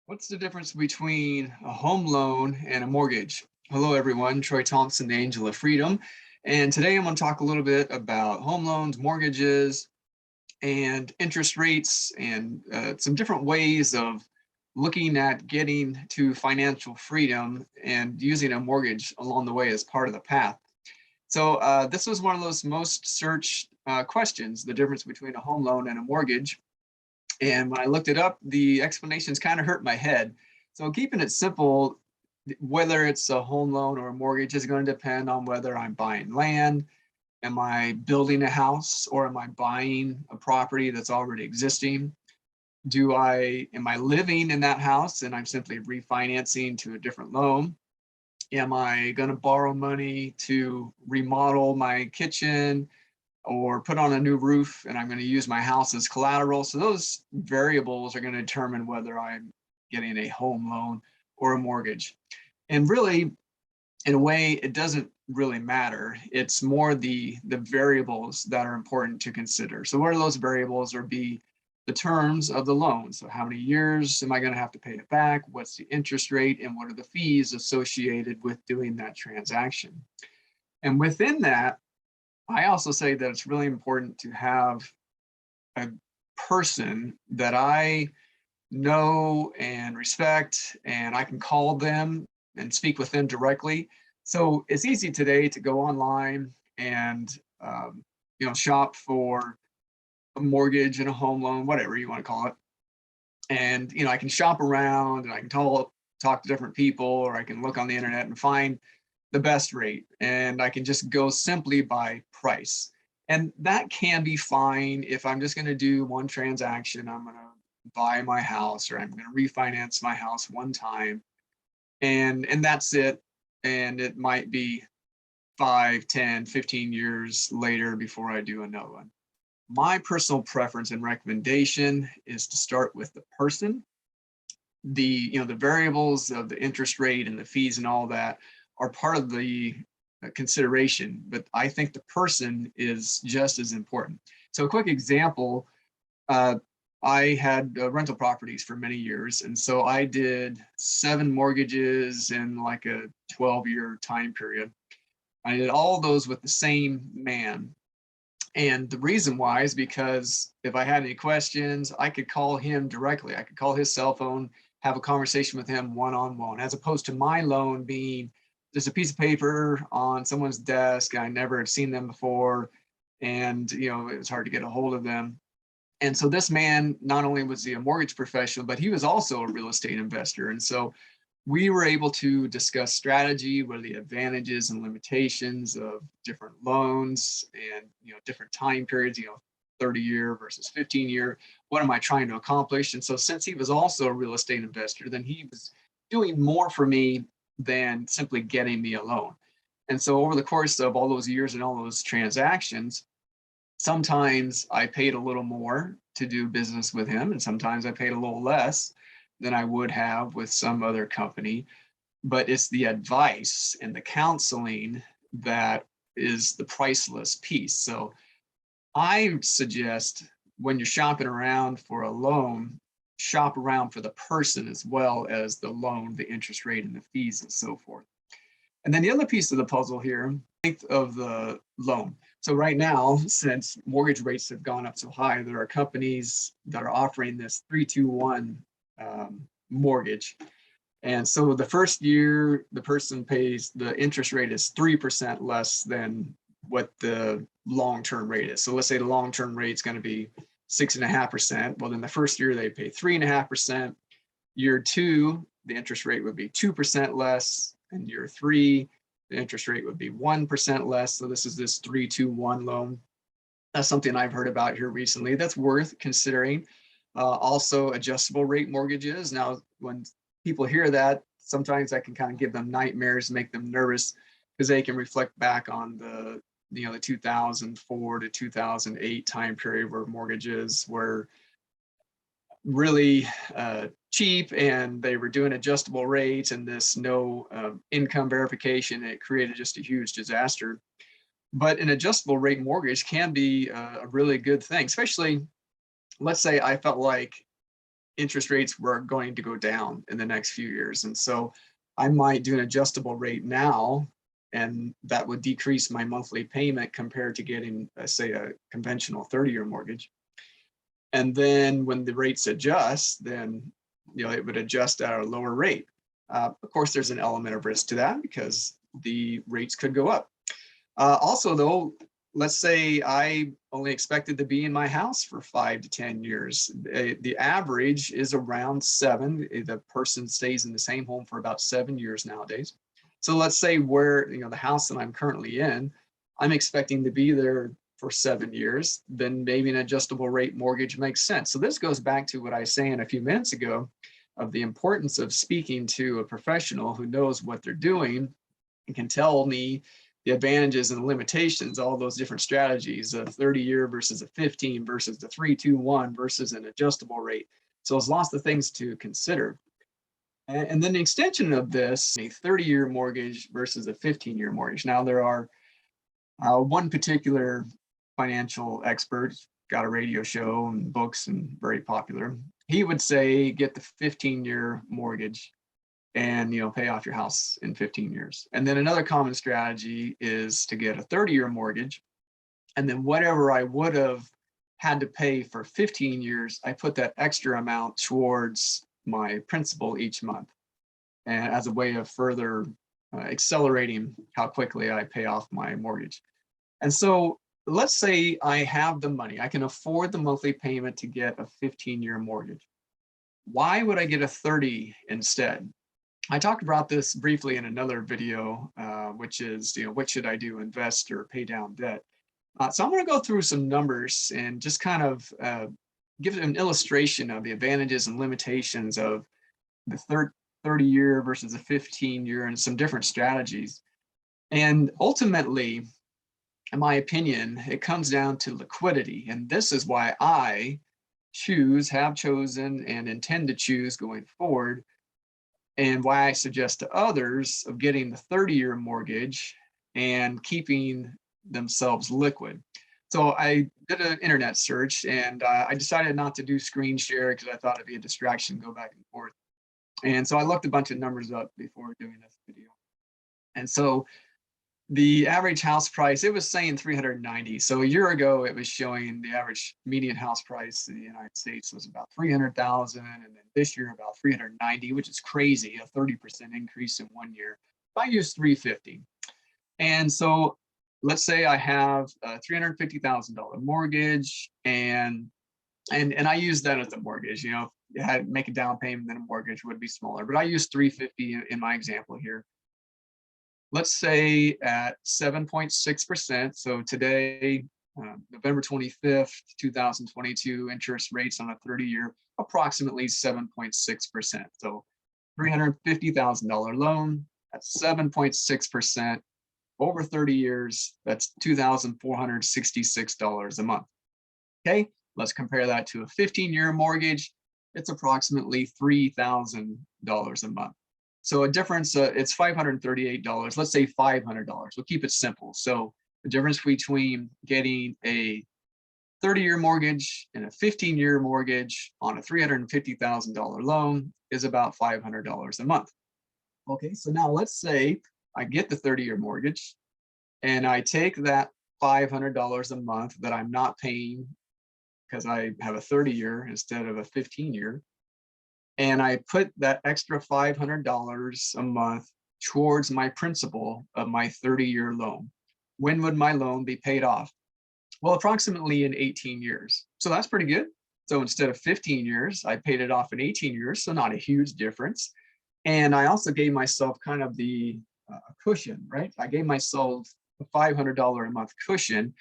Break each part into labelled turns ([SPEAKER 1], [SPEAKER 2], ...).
[SPEAKER 1] What's the difference between a home loan and a mortgage? Hello, everyone. Troy Thompson, the Angel of Freedom. And today I'm going to talk a little bit about home loans, mortgages, and interest rates, and some different ways of looking at getting to financial freedom and using a mortgage along the way as part of the path. So this was one of those most searched questions, the difference between a home loan and a mortgage. And when I looked it up, the explanations kind of hurt my head. So keeping it simple, whether it's a home loan or a mortgage is going to depend on whether I'm buying land, am I building a house, or am I buying a property that's already existing? Am I living in that house and I'm simply refinancing to a different loan? Am I going to borrow money to remodel my kitchen or put on a new roof and I'm going to use my house as collateral? So those variables are going to determine whether I'm getting a home loan or a mortgage. And really, in a way, it doesn't really matter. It's more the variables that are important to consider. So what are those variables? Or be the terms of the loan. So how many years am I going to have to pay it back? What's the interest rate? And what are the fees associated with doing that transaction? And within that, I also say that it's really important to have a person that I know and respect, and I can call them and speak with them directly. So it's easy today to go online and shop for a mortgage and a home loan, whatever you want to call it. And I can shop around and I can talk to different people, or I can look on the internet and find the best rate, and I can just go simply by price. And that can be fine if I'm just going to do one transaction. I'm going to buy my house, or I'm going to refinance my house one time, and that's it. And it might be 5, 10, 15 years later before I do another one. My personal preference and recommendation is to start with the person. The variables of the interest rate and the fees and all that are part of the consideration, but I think the person is just as important. So a quick example, I had rental properties for many years, and so I did 7 mortgages in like a 12-year time period. I did all those with the same man. And the reason why is because if I had any questions, I could call him directly. I could call his cell phone, have a conversation with him one-on-one, as opposed to my loan being just a piece of paper on someone's desk. I never had seen them before, and it was hard to get a hold of them. And so this man, not only was he a mortgage professional, but he was also a real estate investor. And so we were able to discuss strategy, what are the advantages and limitations of different loans and different time periods, 30-year versus 15-year. What am I trying to accomplish? And so since he was also a real estate investor, then he was doing more for me than simply getting me a loan. And so over the course of all those years and all those transactions, sometimes I paid a little more to do business with him, and sometimes I paid a little less than I would have with some other company. But it's the advice and the counseling that is the priceless piece. So I suggest when you're shopping around for a loan, shop around for the person as well as the loan, the interest rate, and the fees and so forth. And then the other piece of the puzzle here, length of the loan. So right now, since mortgage rates have gone up so high, there are companies that are offering this 3-2-1 mortgage. And so the first year, the person pays, the interest rate is 3% less than what the long-term rate is. So let's say the long-term rate is going to be 6.5%. Well, then the first year they pay 3.5%. Year 2, the interest rate would be 2% less. And year 3, the interest rate would be 1% less. So this is this 3-2-1 loan. That's something I've heard about here recently. That's worth considering. Also, adjustable rate mortgages. Now, when people hear that, sometimes that can kind of give them nightmares, make them nervous, because they can reflect back on the 2004 to 2008 time period where mortgages were really cheap, and they were doing adjustable rates and this no income verification. It created just a huge disaster. But an adjustable rate mortgage can be a really good thing, especially, let's say I felt like interest rates were going to go down in the next few years. And so I might do an adjustable rate now, and that would decrease my monthly payment compared to getting, say, a conventional 30-year mortgage. And then when the rates adjust, then it would adjust at a lower rate. Of course, there's an element of risk to that because the rates could go up. Also, though, let's say I only expected to be in my house for 5 to 10 years. The average is around 7. The person stays in the same home for about 7 years nowadays. So let's say where, the house that I'm currently in, I'm expecting to be there for 7 years, then maybe an adjustable rate mortgage makes sense. So this goes back to what I was saying a few minutes ago of the importance of speaking to a professional who knows what they're doing and can tell me the advantages and the limitations, all those different strategies, a 30-year versus a 15 versus the 3-2-1 versus an adjustable rate. So there's lots of things to consider. And then the extension of this, a 30-year mortgage versus a 15-year mortgage. Now there are one particular financial expert, got a radio show and books and very popular. He would say, get the 15-year mortgage and pay off your house in 15 years. And then another common strategy is to get a 30-year mortgage. And then whatever I would have had to pay for 15 years, I put that extra amount towards my principal each month, and as a way of further accelerating how quickly I pay off my mortgage. And so let's say I have the money, I can afford the monthly payment to get a 15-year mortgage. Why would I get a 30 instead? I talked about this briefly in another video, which is, what should I do, invest or pay down debt? So I'm going to go through some numbers and just kind of give an illustration of the advantages and limitations of the 30-year versus the 15-year and some different strategies. And ultimately, in my opinion, it comes down to liquidity. And this is why I have chosen, and intend to choose going forward, and why I suggest to others of getting the 30-year mortgage and keeping themselves liquid. So I did an internet search, and I decided not to do screen share because I thought it'd be a distraction, go back and forth. And so I looked a bunch of numbers up before doing this video. And so the average house price, it was saying 390. So a year ago, it was showing the average median house price in the United States was about 300,000. And then this year about 390, which is crazy, a 30% increase in 1 year. I used 350. And so let's say I have a $350,000 mortgage, and I use that as a mortgage. You had to make a down payment, then a mortgage would be smaller, but I use 350 in my example here. Let's say at 7.6%. So today, November 25th, 2022, interest rates on a 30-year, approximately 7.6%. So $350,000 loan at 7.6% over 30 years, that's $2,466 a month. Okay, let's compare that to a 15-year mortgage. It's approximately $3,000 a month. So a difference, it's $538. Let's say $500. We'll keep it simple. So the difference between getting a 30-year mortgage and a 15-year mortgage on a $350,000 loan is about $500 a month. Okay, so now let's say I get the 30-year mortgage and I take that $500 a month that I'm not paying because I have a 30-year instead of a 15-year. And I put that extra $500 a month towards my principal of my 30-year loan. When would my loan be paid off? Well, approximately in 18 years. So that's pretty good. So instead of 15 years, I paid it off in 18 years. So not a huge difference. And I also gave myself kind of the cushion, right? I gave myself a $500 a month cushion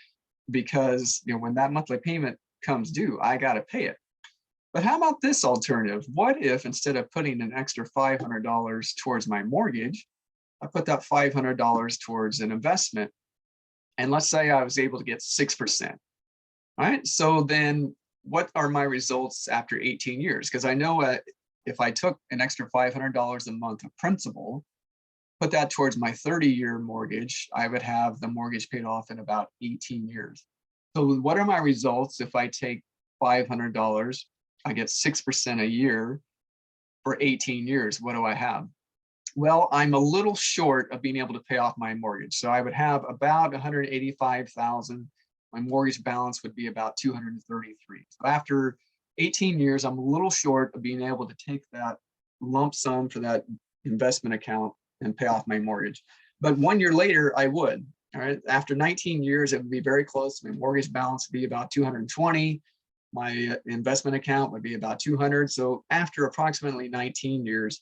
[SPEAKER 1] because when that monthly payment comes due, I got to pay it. But how about this alternative? What if instead of putting an extra $500 towards my mortgage, I put that $500 towards an investment? And let's say I was able to get 6%. All right, so then what are my results after 18 years? Because I know if I took an extra $500 a month of principal, put that towards my 30-year mortgage, I would have the mortgage paid off in about 18 years. So what are my results if I take $500, I get 6% a year for 18 years. What do I have? Well, I'm a little short of being able to pay off my mortgage. So I would have about 185,000. My mortgage balance would be about 233. So after 18 years, I'm a little short of being able to take that lump sum for that investment account and pay off my mortgage. But 1 year later, I would. All right. After 19 years, it would be very close. My mortgage balance would be about 220. My investment account would be about 200. So after approximately 19 years,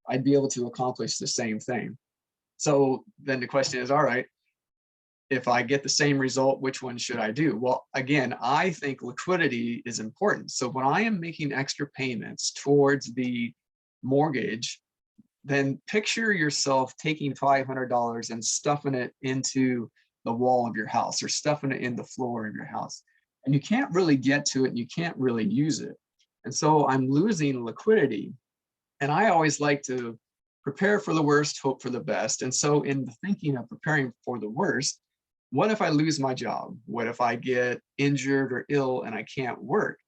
[SPEAKER 1] I'd be able to accomplish the same thing. So then the question is, all right, if I get the same result, which one should I do? Well, again, I think liquidity is important. So when I am making extra payments towards the mortgage, then picture yourself taking $500 and stuffing it into the wall of your house or stuffing it in the floor of your house. And you can't really get to it and you can't really use it. And so I'm losing liquidity. And I always like to prepare for the worst, hope for the best. And so in the thinking of preparing for the worst, what if I lose my job? What if I get injured or ill and I can't work?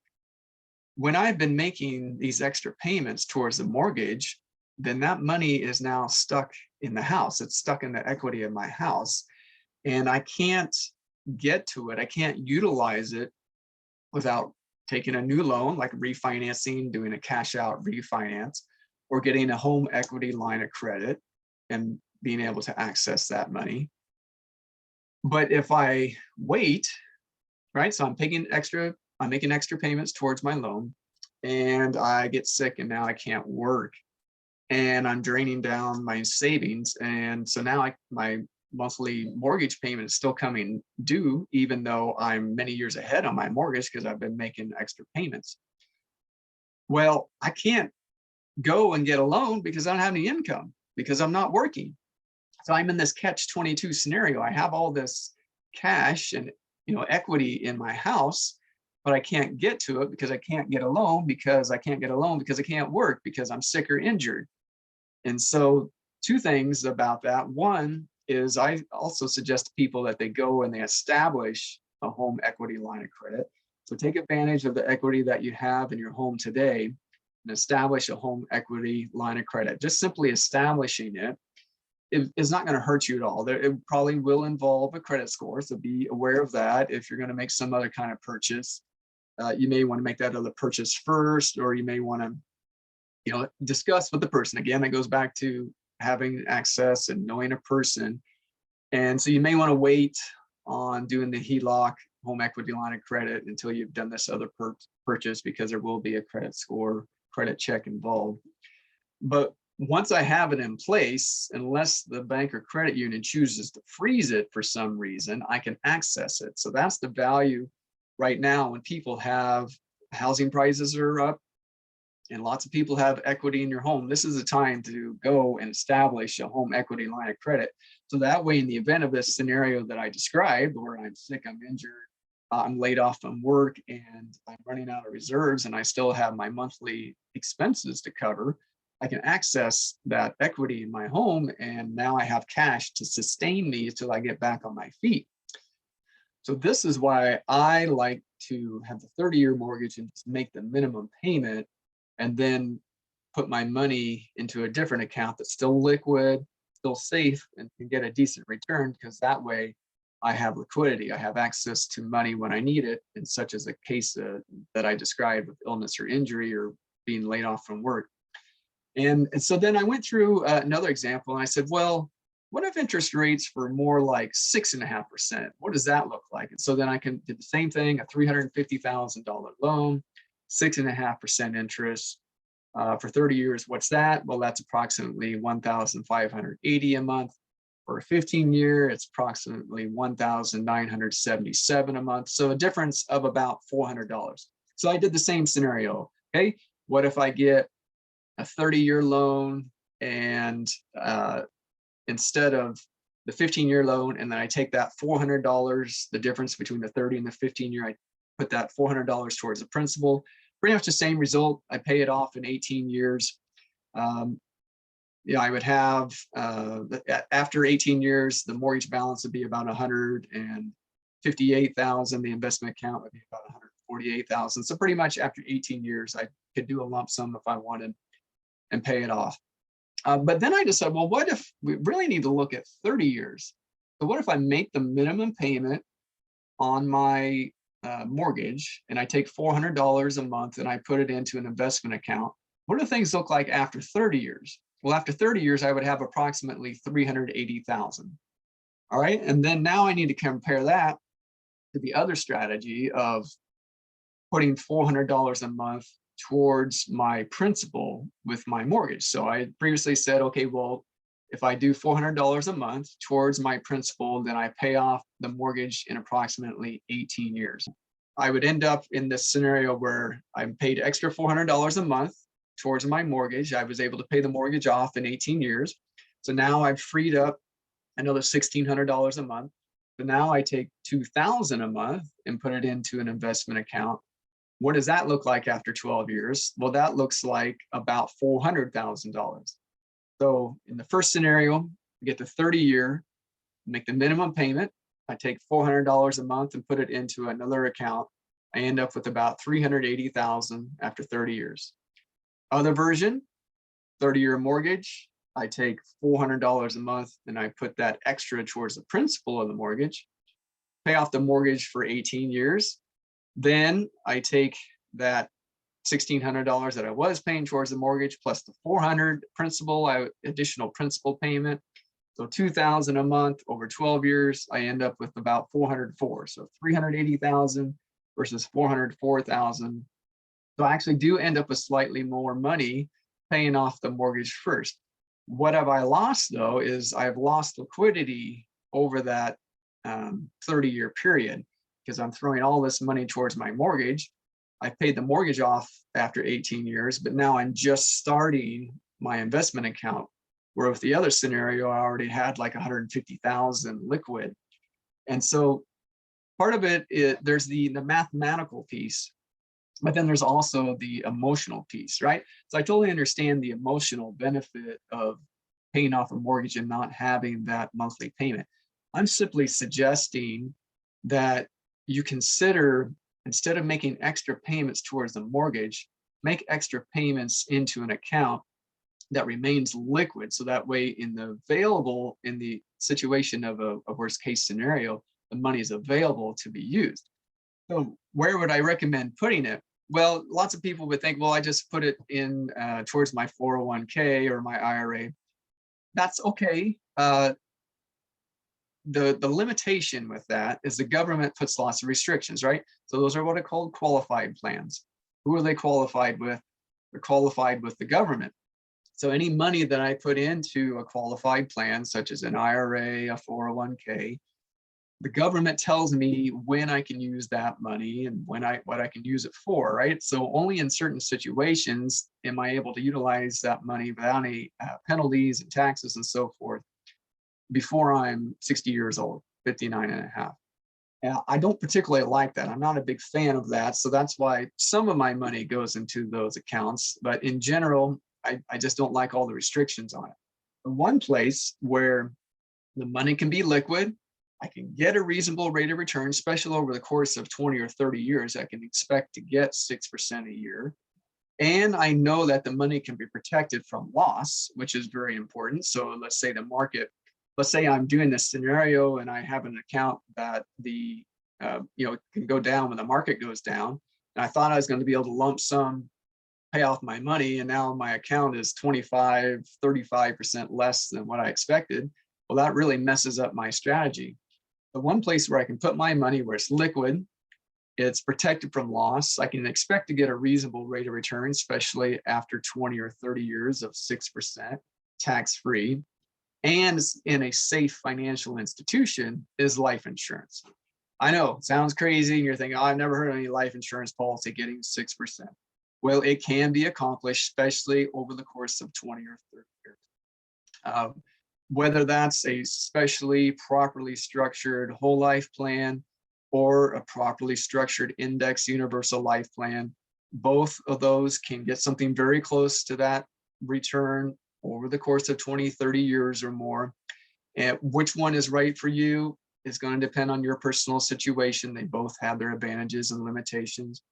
[SPEAKER 1] When I've been making these extra payments towards the mortgage, then that money is now stuck in the house. It's stuck in the equity of my house. And I can't get to it. I can't utilize it without taking a new loan, like refinancing, doing a cash out refinance, or getting a home equity line of credit and being able to access that money. But if I wait, right, so I'm making extra payments towards my loan, and I get sick and now I can't work, and I'm draining down my savings. And so now my monthly mortgage payment is still coming due, even though I'm many years ahead on my mortgage because I've been making extra payments. Well, I can't go and get a loan because I don't have any income because I'm not working. So I'm in this catch-22 scenario. I have all this cash and equity in my house, but I can't get to it because I can't get a loan because I can't get a loan because I can't work because I'm sick or injured. And so two things about that. One is I also suggest to people that they go and they establish a home equity line of credit. So take advantage of the equity that you have in your home today and establish a home equity line of credit. Just simply establishing it is not going to hurt you at all. It probably will involve a credit score, so be aware of that. If you're going to make some other kind of purchase, you may want to make that other purchase first, or you may want to discuss with the person. Again, that goes back to having access and knowing a person. And so you may want to wait on doing the HELOC, home equity line of credit, until you've done this other purchase, because there will be a credit score, credit check involved. But once I have it in place, unless the bank or credit union chooses to freeze it for some reason, I can access it. So that's the value right now when people have housing prices are up and lots of people have equity in your home. This is the time to go and establish a home equity line of credit. So that way, in the event of this scenario that I described, where I'm sick, I'm injured, I'm laid off from work, and I'm running out of reserves, and I still have my monthly expenses to cover, I can access that equity in my home, and now I have cash to sustain me until I get back on my feet. So this is why I like to have the 30-year mortgage and just make the minimum payment, and then put my money into a different account that's still liquid, still safe, and can get a decent return, because that way I have liquidity. I have access to money when I need it, and such as a case that I described with illness or injury or being laid off from work. And so then I went through another example, and I said, well, what if interest rates were more like 6.5%? What does that look like? And so then I can do the same thing, a $350,000 loan, 6.5% interest for 30 years. What's that? Well, that's approximately $1,580 a month. For a 15-year, it's approximately $1,977 a month. So a difference of about $400. So I did the same scenario. Okay, what if I get a 30-year loan, and instead of the 15-year loan, and then I take that $400, the difference between the 30 and the 15-year, I put that $400 towards the principal. Pretty much the same result. I pay it off in 18 years. I would have, after 18 years, the mortgage balance would be about $158,000. The investment account would be about $48,000. So pretty much after 18 years, I could do a lump sum if I wanted and pay it off. But then I decided, well, what if we really need to look at 30 years? So what if I make the minimum payment on my mortgage and I take $400 a month and I put it into an investment account? What do things look like after 30 years? Well, after 30 years, I would have approximately $380,000. All right. And then now I need to compare that to the other strategy of putting $400 a month towards my principal with my mortgage. So I previously said, okay, well, if I do $400 a month towards my principal, then I pay off the mortgage in approximately 18 years. I would end up in this scenario where I paid extra $400 a month towards my mortgage. I was able to pay the mortgage off in 18 years. So now I've freed up another $1,600 a month. So now I take $2,000 a month and put it into an investment account. What does that look like after 12 years? Well, that looks like about $400,000. So in the first scenario, we get the 30-year, make the minimum payment. I take $400 a month and put it into another account. I end up with about $380,000 after 30 years. Other version, 30-year mortgage. I take $400 a month and I put that extra towards the principal of the mortgage, pay off the mortgage for 18 years. Then I take that $1,600 that I was paying towards the mortgage plus the $400 additional principal payment. So $2,000 a month over 12 years, I end up with about $404. So $380,000 versus $404,000. So I actually do end up with slightly more money paying off the mortgage first. What have I lost though is I've lost liquidity over that 30-year period because I'm throwing all this money towards my mortgage. I paid the mortgage off after 18 years, but now I'm just starting my investment account. Where with the other scenario, I already had like 150,000 liquid. And so part of it, there's the mathematical piece, but then there's also the emotional piece, right? So I totally understand the emotional benefit of paying off a mortgage and not having that monthly payment. I'm simply suggesting that you consider, instead of making extra payments towards the mortgage, make extra payments into an account that remains liquid. So that way in the situation of a worst case scenario, the money is available to be used. So where would I recommend putting it? Well, lots of people would think, well, I just put it in towards my 401k or my IRA. That's okay. The limitation with that is the government puts lots of restrictions, right? So those are what are called qualified plans. Who are they qualified with? They're qualified with the government. So any money that I put into a qualified plan, such as an IRA, a 401k, the government tells me when I can use that money and what I can use it for, right? So only in certain situations am I able to utilize that money without any penalties and taxes and so forth before I'm 60 years old, 59 and a half. And I don't particularly like that. I'm not a big fan of that. So that's why some of my money goes into those accounts. But in general, I just don't like all the restrictions on it. The one place where the money can be liquid, I can get a reasonable rate of return, especially over the course of 20 or 30 years, I can expect to get 6% a year. And I know that the money can be protected from loss, which is very important. So let's say I'm doing this scenario and I have an account that can go down when the market goes down. And I thought I was going to be able to lump sum pay off my money, and now my account is 35% less than what I expected. Well, that really messes up my strategy. The one place where I can put my money where it's liquid, it's protected from loss, I can expect to get a reasonable rate of return, especially after 20 or 30 years of 6% tax-free, and in a safe financial institution is life insurance. I know it sounds crazy and you're thinking, oh, I've never heard of any life insurance policy getting 6%. Well, it can be accomplished, especially over the course of 20 or 30 years. Whether that's a specially properly structured whole life plan or a properly structured index universal life plan, both of those can get something very close to that return over the course of 20, 30 years or more. And which one is right for you? is going to depend on your personal situation. They both have their advantages and limitations.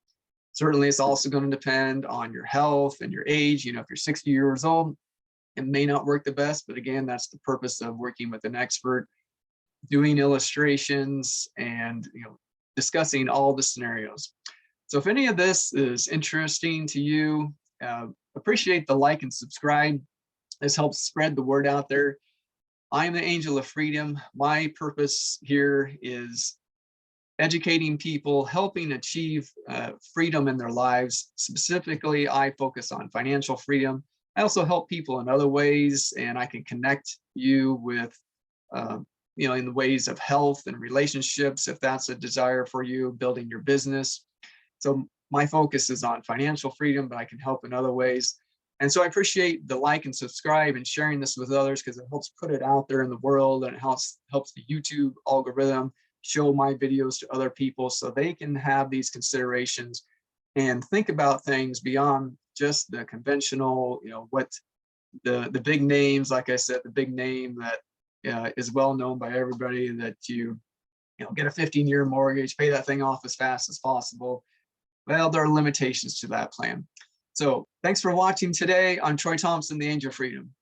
[SPEAKER 1] Certainly, it's also going to depend on your health and your age. If you're 60 years old, it may not work the best, but again, that's the purpose of working with an expert, doing illustrations and discussing all the scenarios. So if any of this is interesting to you, appreciate the like and subscribe. This helps spread the word out there. I'm the Angel of Freedom. My purpose here is educating people, helping achieve freedom in their lives. Specifically, I focus on financial freedom. I also help people in other ways, and I can connect you with, in the ways of health and relationships, if that's a desire for you, building your business. So my focus is on financial freedom, but I can help in other ways. And so I appreciate the like and subscribe and sharing this with others, because it helps put it out there in the world, and it helps the YouTube algorithm show my videos to other people so they can have these considerations and think about things beyond just the conventional, what the big names, like I said, the big name that is well known by everybody, that you get a 15-year mortgage, pay that thing off as fast as possible. Well, there are limitations to that plan. So thanks for watching today. I'm Troy Thompson, the Angel of Freedom.